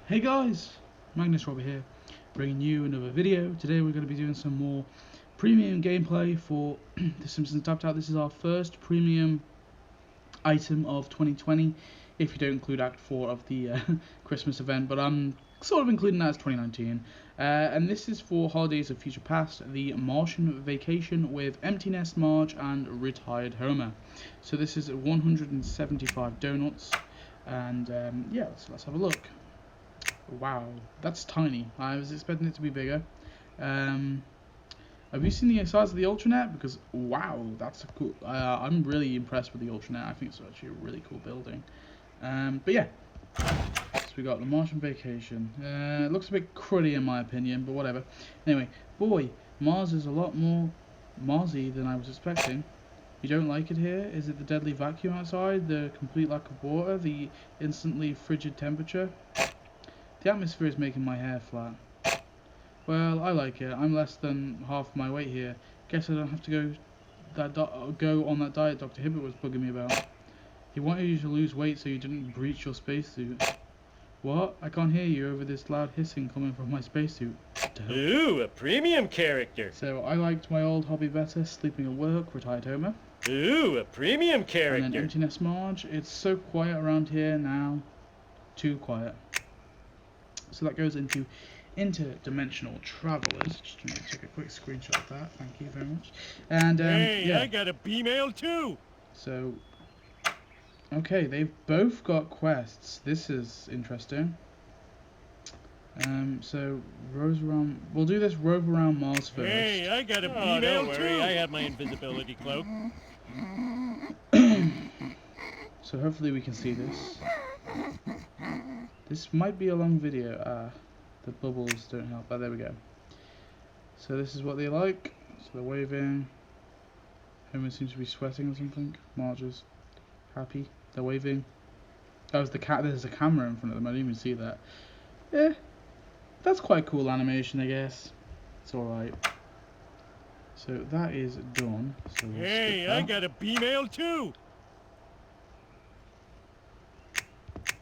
Hey guys, Magnus here, bringing you another video. Today we're going to be doing some more premium gameplay for The Simpsons Tapped Out. This is our first premium item of 2020, if you don't include Act 4 of the Christmas event, but I'm sort of including that as 2019. And this is for Holidays of Future Past, the Martian Vacation with Empty Nest Marge and Retired Homer. So this is 175 donuts, and yeah, let's have a look. Wow, that's tiny. I was expecting it to be bigger. Have you seen the size of the Ultranet? Because wow, that's a cool. I'm really impressed with the Ultranet. I think it's actually a really cool building. But yeah, so we got the Martian Vacation. It looks a bit cruddy in my opinion, but whatever. Anyway, boy, Mars is a lot more Marsy than I was expecting. You don't like it here? Is it the deadly vacuum outside? The complete lack of water? The instantly frigid temperature? The atmosphere is making my hair flat. Well, I like it. I'm less than half my weight here. Guess I don't have to go on that diet Dr. Hibbert was bugging me about. He wanted you to lose weight so you didn't breach your spacesuit. What? I can't hear you over this loud hissing coming from my spacesuit. Ooh, a premium character. So I liked my old hobby better, sleeping at work, Retired Homer. Ooh, a premium character. And then Empty Nest Marge. It's so quiet around here now. Too quiet. So that goes into interdimensional travelers. Just going to take a quick screenshot of that. Thank you very much. And hey, yeah. I got a B-mail too. So okay, they've both got quests. This is interesting. So rove around. We'll do this rove around Mars first. Hey, I got a B-mail don't worry, too. I have my invisibility cloak. So hopefully we can see this. This might be a long video. The bubbles don't help. Oh, there we go. So this is what they like. So they're waving. Homer seems to be sweating or something. Marge is happy. They're waving. Oh, it's the cat. There's a camera in front of them. I didn't even see that. Yeah, that's quite cool animation, I guess. It's all right. So that is done. So we'll hey, I got a B-mail too.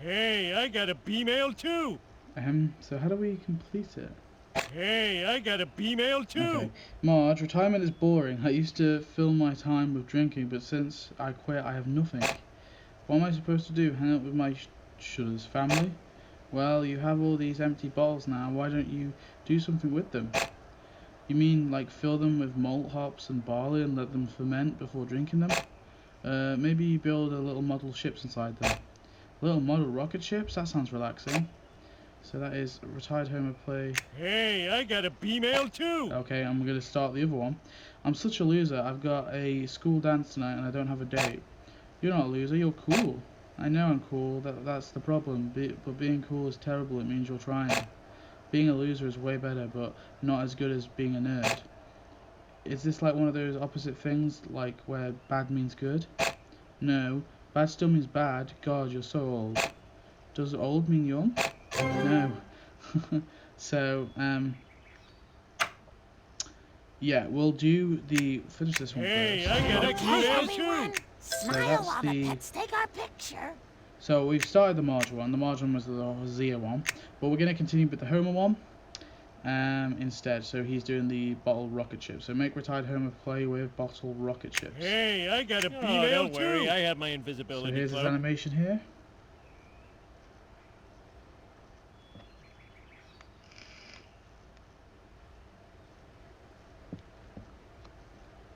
Hey, I got a B-mail too. So how do we complete it? Hey, I got a B-mail too. Okay. Marge, retirement is boring. I used to fill my time with drinking, but since I quit, I have nothing. What am I supposed to do? Hang out with my Shudder's family? Well, you have all these empty bottles now. Why don't you do something with them? You mean like fill them with malt, hops, and barley and let them ferment before drinking them? Maybe you build a little model ships inside them. Little model rocket ships? That sounds relaxing. So that is Retired Homer play. Hey, I got a B-mail too. Okay, I'm going to start the other one. I'm such a loser. I've got a school dance tonight and I don't have a date. You're not a loser, you're cool. I know I'm cool, that's the problem. But being cool is terrible, it means you're trying. Being a loser is way better, but not as good as being a nerd. Is this like one of those opposite things, like where bad means good? No, bad still means bad. God, you're so old. Does old mean young? No. So, yeah, we'll finish this one hey, first. I got a B-mail too. Smile while the pets take our picture. So we've started the Marge one. The Marge one was the Zia one, but we're going to continue with the Homer one instead. So he's doing the bottle rocket ship. So make Retired Homer play with bottle rocket ships. Hey, I got a B-mail too. Don't worry, I have my invisibility So here's cloak. his animation here.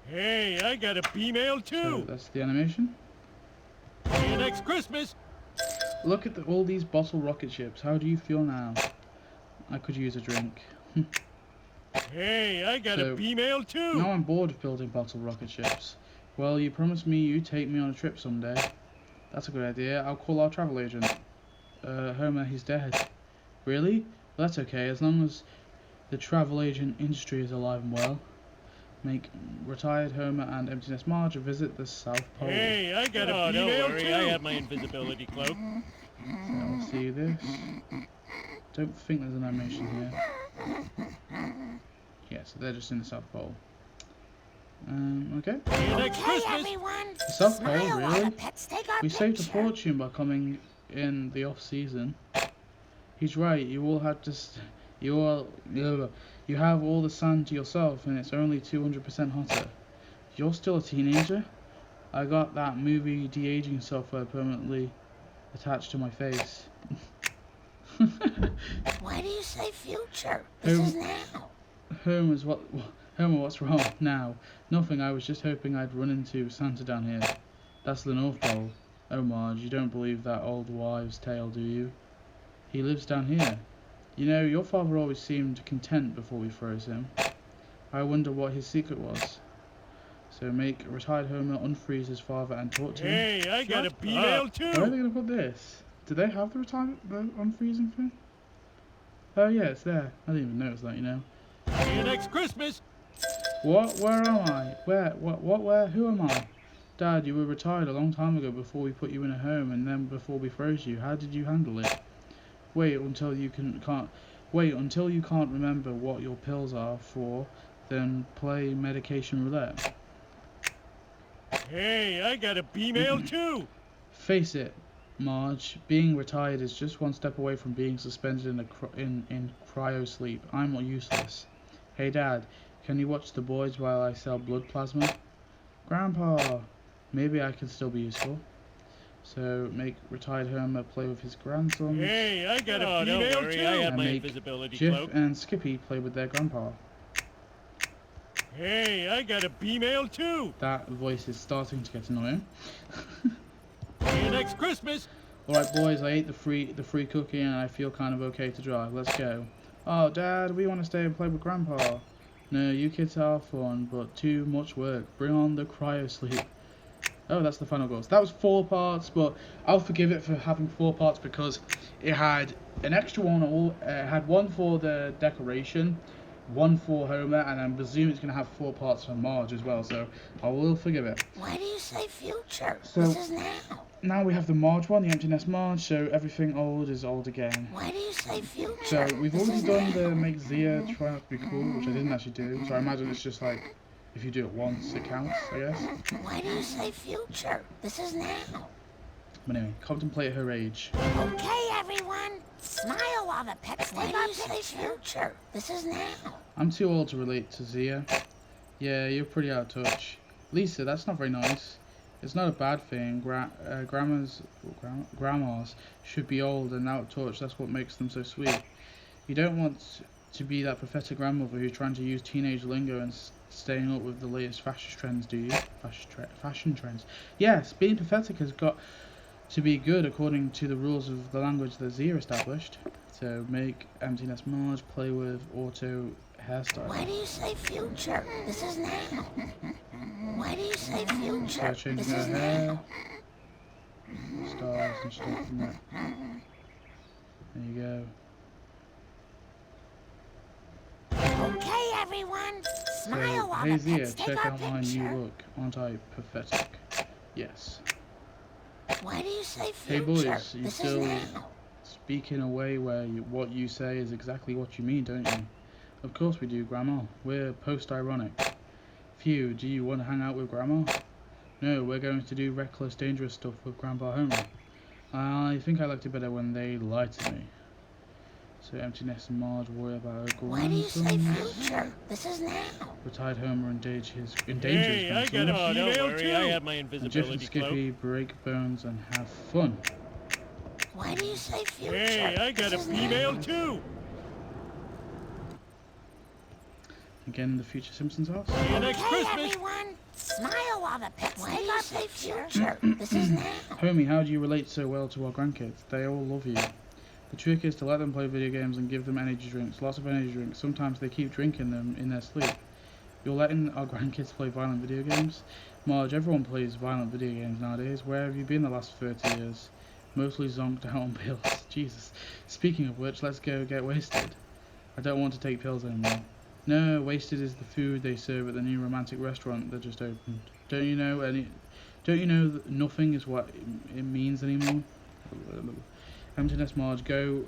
Hey, I got a B-mail too. So that's the animation. See you next Christmas. Look at all these bottle rocket ships. How do you feel now? I could use a drink. Hey, I got a B-mail too. Now I'm bored of building bottle rocket ships. Well, you promised me you'd take me on a trip someday. That's a good idea. I'll call our travel agent. Homer, he's dead. Really? Well, that's okay, as long as the travel agent industry is alive and well. Make Retired Homer and Empty Nest Marge visit the South Pole. Hey, I got a B-mail too. I have my invisibility cloak. So I'll see this. Don't think there's an animation here. Yeah, so they're just in the South Pole. Okay. See you next Christmas. Everyone. The South Pole, really? The pets take our We saved a picture. fortune by coming in the off-season. He's right. You all had to. You have all the sand to yourself, and it's only 200% hotter. You're still a teenager. I got that movie de-aging software permanently attached to my face. Why do you say future? This is now. Homer, what's wrong now? Nothing. I was just hoping I'd run into Santa down here. That's the North Pole. Oh, Marge, you don't believe that old wives' tale, do you? He lives down here. You know, your father always seemed content before we froze him. I wonder what his secret was. So make retired Homer unfreeze his father and talk to him. Hey, I got a email too. Where are they going to put this? Do they have the unfreezing thing? Oh yeah, it's there. I didn't even notice that, you know. See you next Christmas. What? Where am I? Where? What? Where? Who am I? Dad, you were retired a long time ago before we put you in a home and then before we froze you. How did you handle it? Wait until you can't remember what your pills are for, then play medication roulette. Hey, I got a email too. Face it, Marge, being retired is just one step away from being suspended in cryo sleep. I'm useless. Hey Dad, can you watch the boys while I sell blood plasma? Grandpa, maybe I can still be useful. So make retired Homer play with his grandson. Hey, I got a email too. I have And my make invisibility Jeff cloak. and Skippy play with their grandpa. Hey, I got a email too. That voice is starting to get annoying. See you next Christmas. Alright boys, I ate the free cookie and I feel kind of okay to drive. Let's go. Oh Dad, we want to stay and play with Grandpa. No, you kids are fun, but too much work. Bring on the cryo sleep. Oh, that's the final ghost. That was 4 parts, but I'll forgive it for having 4 parts because it had an extra one. It had one for the decoration, one for Homer, and I presume it's going to have 4 parts for Marge as well. So I will forgive it. Why do you say future? So, this is now. Now we have the Marge one, the empty nest Marge. So everything old is old again. Why do you say future? So we've already done the make Zia try not to be cool, which I didn't actually do. So I imagine it's just like, if you do it once, it counts, I guess. Why do you say future? This is now. But anyway, contemplate her age. Okay, everyone. Smile while the pets take our picture. Future? This is now. I'm too old to relate to Zia. Yeah, you're pretty out of touch. Lisa, that's not very nice. It's not a bad thing. Grandmas should be old and out of touch. That's what makes them so sweet. You don't want to be that pathetic grandmother who's trying to use teenage lingo and staying up with the latest fashion trends, do you? Fashion trends. Yes, being pathetic has got to be good according to the rules of the language that Zia established. So make empty nest Marge play with auto hairstyle. Why do you say future? This is now. Why do you say future? So changing her hair, stars and stuff and that. There you go. Okay, everyone. Smile So, while hey the Zia, pets take check our out my picture. new look. Aren't I pathetic? Yes. Why do you say future? Hey boys, you this still is now. speak in a way where what you say is exactly what you mean, don't you? Of course we do, Grandma. We're post-ironic. Phew, do you want to hang out with Grandma? No, we're going to do reckless, dangerous stuff with Grandpa Homer. I think I liked it better when they lied to me. So empty nest and Marge worry about her Why do you say grandson. future? This is now. Retired Homer endanger his Hey, I grandson. got a And email too. I have my Jeff and invisibility cloak. Skippy break bones and have fun. Why do you say future? Hey, I got a This is now. email too. Again, the future Simpsons house. See you next Okay, Christmas. everyone. Smile while the pets take our picture. Future? This is now. Homie, how do you relate so well to our grandkids? They all love you. The trick is to let them play video games and give them energy drinks, lots of energy drinks. Sometimes they keep drinking them in their sleep. You're letting our grandkids play violent video games? Marge, everyone plays violent video games nowadays. Where have you been the last 30 years? Mostly zonked out on pills. Jesus. Speaking of which, let's go get wasted. I don't want to take pills anymore. No, wasted is the food they serve at the new romantic restaurant that just opened. Don't you know that nothing is what it means anymore? Empty nest Marge, go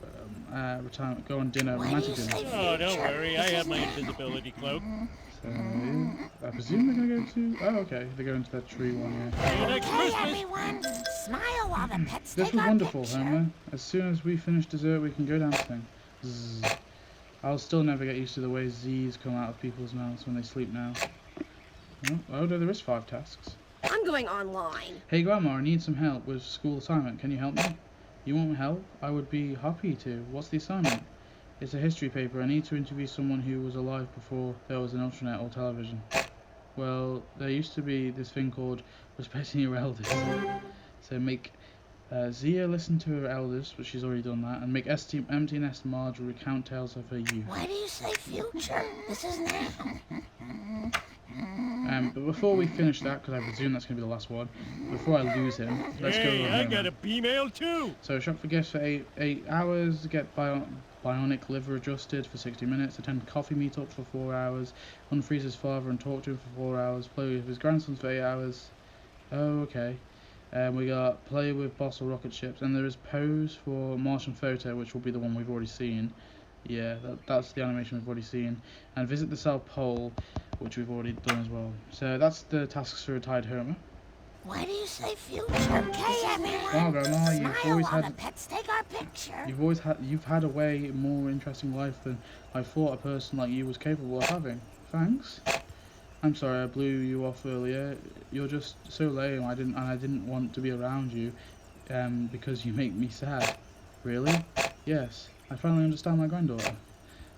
retirement, go on dinner, Why do romantic you dinner. say Oh, don't future? worry. I This have is my now. invisibility cloak. So, I presume they're gonna go to... Oh, okay. They're going to that tree one, yeah. See you next Okay, Christmas. everyone, smile while the pets This take was our wonderful, picture. Homer. As soon as we finish dessert, we can go dancing. Zzz. I'll still never get used to the way Z's come out of people's mouths when they sleep now. Oh, no, there is 5 tasks. I'm going online. Hey Grandma, I need some help with school assignment. Can you help me? You want help? I would be happy to. What's the assignment? It's a history paper. I need to interview someone who was alive before there was an internet or television. Well, there used to be this thing called respecting your elders. So make Zia listen to her elders, but she's already done that, and make empty nest Marge recount tales of her youth. Why do you say future? This is now. But before we finish that, because I presume that's going to be the last one, before I lose him, let's go. Hey, I got a B-mail too. So shop for gifts for 8 hours, get bionic liver adjusted for 60 minutes, attend coffee meetup for 4 hours, unfreeze his father and talk to him for 4 hours, play with his grandsons for 8 hours. Oh, okay. We got play with boss or rocket ships, and there is pose for Martian photo, which will be the one we've already seen. Yeah, that's the animation we've already seen. And visit the South Pole, which we've already done as well. So that's the tasks for retired Homer. Why do you say future? Okay, everyone, Wow, Grandma, smile while the pets take our picture. You've had a way more interesting life than I thought a person like you was capable of having. Thanks. I'm sorry I blew you off earlier. You're just so lame. I didn't want to be around you, because you make me sad. Really? Yes. I finally understand my granddaughter.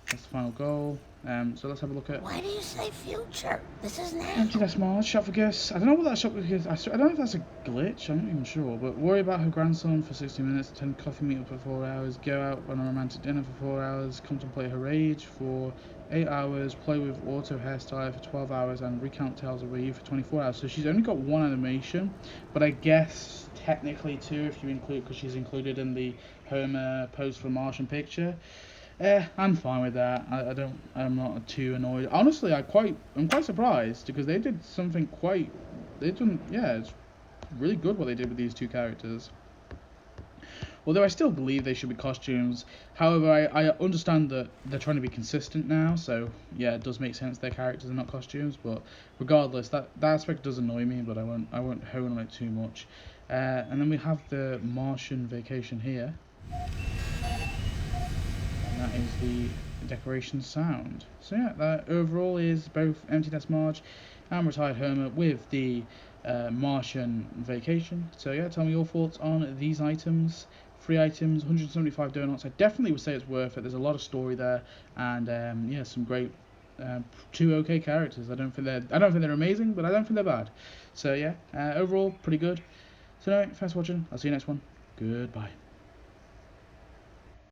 That's the final goal. So let's have a look at... Why do you say future? This is now. Empty nest Marge, shop for gifts. I don't know what that shop for gifts... I don't know if that's a glitch, I'm not even sure. But worry about her grandson for 60 minutes, attend coffee meetup for 4 hours, go out on a romantic dinner for 4 hours, contemplate her age for 8 hours, play with auto hairstyle for 12 hours, and recount tales of her youth for 24 hours. So she's only got 1 animation, but I guess technically 2 if you include, because she's included in the Homer pose for Martian picture. I'm fine with that. I'm not too annoyed. Honestly, I'm quite surprised because they did something it's really good what they did with these 2 characters. Although I still believe they should be costumes. However, I understand that they're trying to be consistent now, so yeah, it does make sense their characters are not costumes. But regardless, that aspect does annoy me, but I won't hone on it too much. And then we have the Martian vacation here. That is the decoration sound. So yeah, that overall is both Empty Nest Marge and Retired Homer with the Martian vacation. So yeah, tell me your thoughts on these items. 3 items, 175 donuts. I definitely would say it's worth it. There's a lot of story there, and yeah, some great 2 okay characters. I don't think they're amazing, but I don't think they're bad. So yeah, overall pretty good. So anyway, thanks for watching. I'll see you next one. Goodbye.